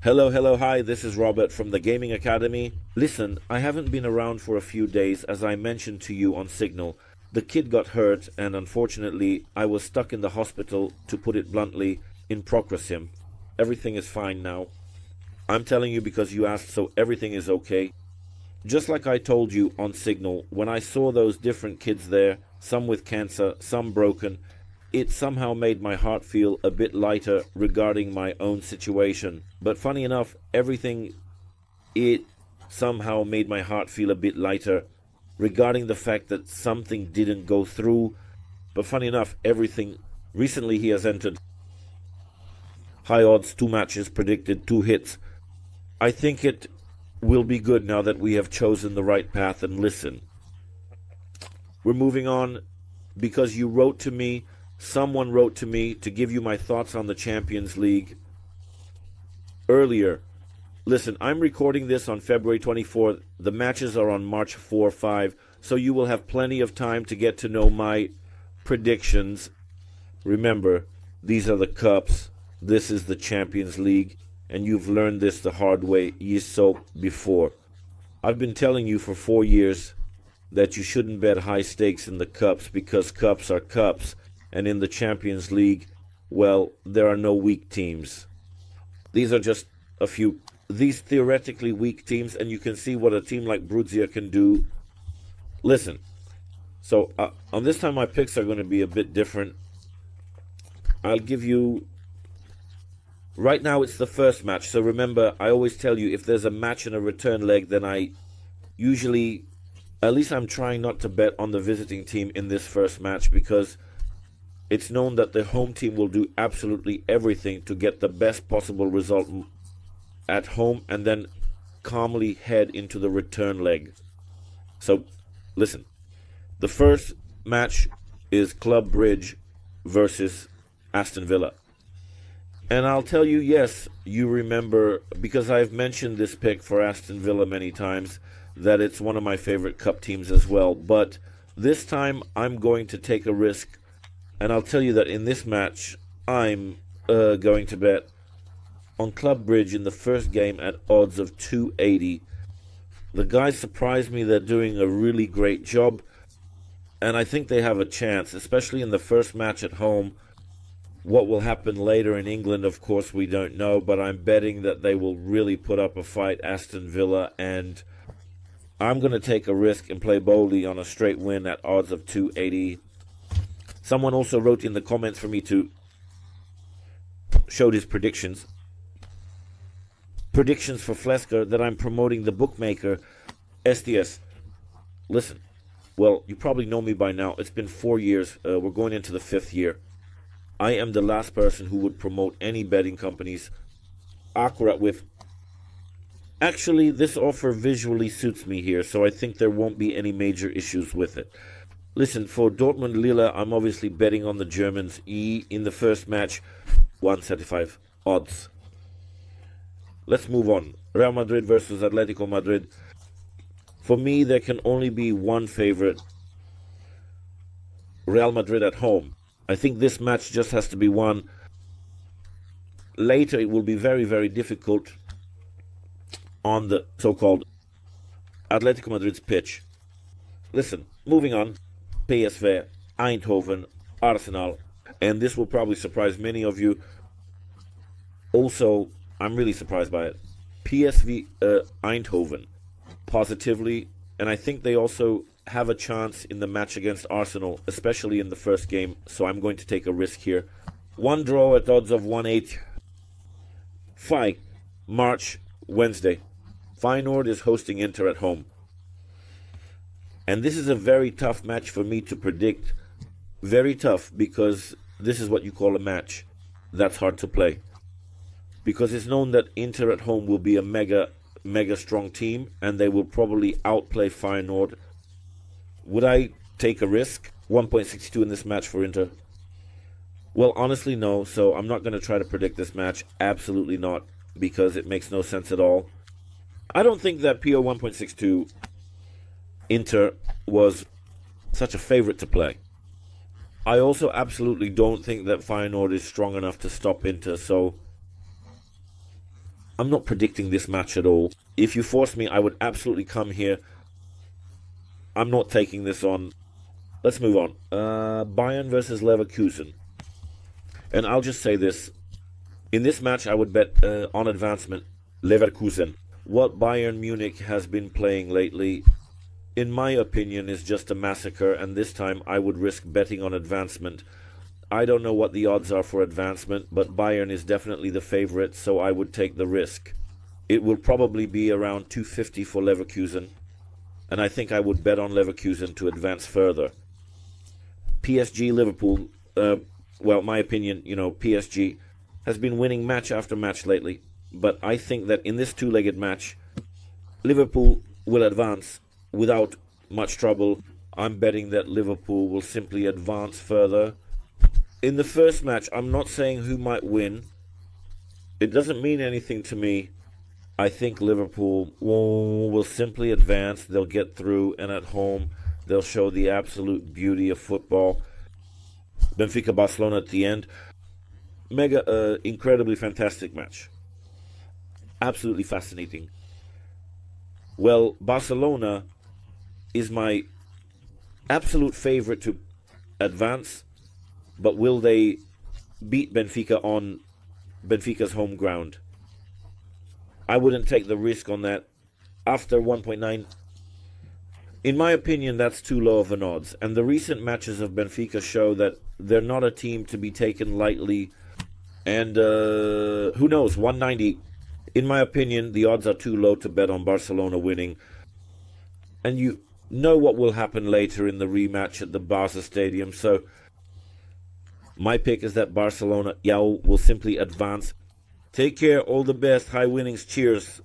Hello, hello, hi, this is Robert from the Gaming Academy. Listen, I haven't been around for a few days as I mentioned to you on Signal. The kid got hurt and unfortunately I was stuck in the hospital, to put it bluntly, in Procrasim. Everything is fine now. I'm telling you because you asked, so everything is okay. Just like I told you on Signal, when I saw those different kids there, some with cancer, some broken, it somehow made my heart feel a bit lighter regarding my own situation. But funny enough, it somehow made my heart feel a bit lighter regarding the fact that something didn't go through. But funny enough, recently he has entered high odds, 2 matches predicted, 2 hits. I think it will be good now that we have chosen the right path. And listen, we're moving on because someone wrote to me to give you my thoughts on the Champions League earlier. Listen, I'm recording this on February 24th. The matches are on March 4, 5, so you will have plenty of time to get to know my predictions. Remember, these are the cups. This is the Champions League, and you've learned this the hard way before. I've been telling you for 4 years that you shouldn't bet high stakes in the cups because cups are cups. And in the Champions League, well, there are no weak teams. These are just these theoretically weak teams, and you can see what a team like Borussia can do. Listen, so on this time my picks are going to be a bit different. I'll give you, right now it's the first match, so remember, I always tell you if there's a match and a return leg, then I usually, at least I'm trying not to bet on the visiting team in this first match because it's known that the home team will do absolutely everything to get the best possible result at home and then calmly head into the return leg. So, listen. The first match is Club Bridge versus Aston Villa. And I'll tell you, yes, you remember, because I've mentioned this pick for Aston Villa many times, that it's one of my favorite cup teams as well. But this time I'm going to take a risk. And I'll tell you that in this match, I'm going to bet on Club Bridge in the first game at odds of 280. The guys surprised me. They're doing a really great job. And I think they have a chance, especially in the first match at home. What will happen later in England, of course, we don't know. But I'm betting that they will really put up a fight, Aston Villa. And I'm going to take a risk and play boldly on a straight win at odds of 280. Someone also wrote in the comments for me to show his predictions. Predictions for Flesker that I'm promoting the bookmaker SDS. Listen, well, you probably know me by now. It's been 4 years. We're going into the 5th year. I am the last person who would promote any betting companies accurate with. Actually, this offer visually suits me here, so I think there won't be any major issues with it. Listen, for Dortmund Lille, I'm obviously betting on the Germans. In the first match, 175 odds. Let's move on. Real Madrid versus Atletico Madrid. For me, there can only be one favorite. Real Madrid at home. I think this match just has to be won. Later, it will be very, very difficult on the so-called Atletico Madrid's pitch. Listen, moving on. PSV, Eindhoven, Arsenal, and this will probably surprise many of you. Also, I'm really surprised by it. PSV Eindhoven, positively, and I think they also have a chance in the match against Arsenal, especially in the first game, so I'm going to take a risk here. One draw at odds of 1.8. March, Wednesday. Feyenoord is hosting Inter at home. And this is a very tough match for me to predict. Very tough, because this is what you call a match. That's hard to play. Because it's known that Inter at home will be a mega strong team, and they will probably outplay Feyenoord. Would I take a risk? 1.62 in this match for Inter. Well, honestly, no. So I'm not going to try to predict this match. Absolutely not, because it makes no sense at all. I don't think that PO 1.62... Inter was such a favorite to play. I also absolutely don't think that Feyenoord is strong enough to stop Inter, so I'm not predicting this match at all. If you force me, I would absolutely come here. I'm not taking this on. Let's move on. Bayern versus Leverkusen. And I'll just say this. In this match, I would bet on advancement Leverkusen. What Bayern Munich has been playing lately, in my opinion, is just a massacre, and this time I would risk betting on advancement. I don't know what the odds are for advancement, but Bayern is definitely the favorite, so I would take the risk. It will probably be around 250 for Leverkusen, and I think I would bet on Leverkusen to advance further. PSG Liverpool, well, my opinion, PSG has been winning match after match lately, but I think that in this two-legged match, Liverpool will advance without much trouble. I'm betting that Liverpool will simply advance further. In the first match, I'm not saying who might win. It doesn't mean anything to me. I think Liverpool will simply advance. They'll get through, and at home, they'll show the absolute beauty of football. Benfica Barcelona at the end. Incredibly fantastic match. Absolutely fascinating. Well, Barcelona is my absolute favorite to advance, but will they beat Benfica on Benfica's home ground? I wouldn't take the risk on that. After 1.9, in my opinion, that's too low of an odds. And the recent matches of Benfica show that they're not a team to be taken lightly. And who knows, 190. In my opinion, the odds are too low to bet on Barcelona winning. And you know what will happen later in the rematch at the Barca Stadium. So my pick is that Barcelona will simply advance. Take care, all the best, high winnings, cheers.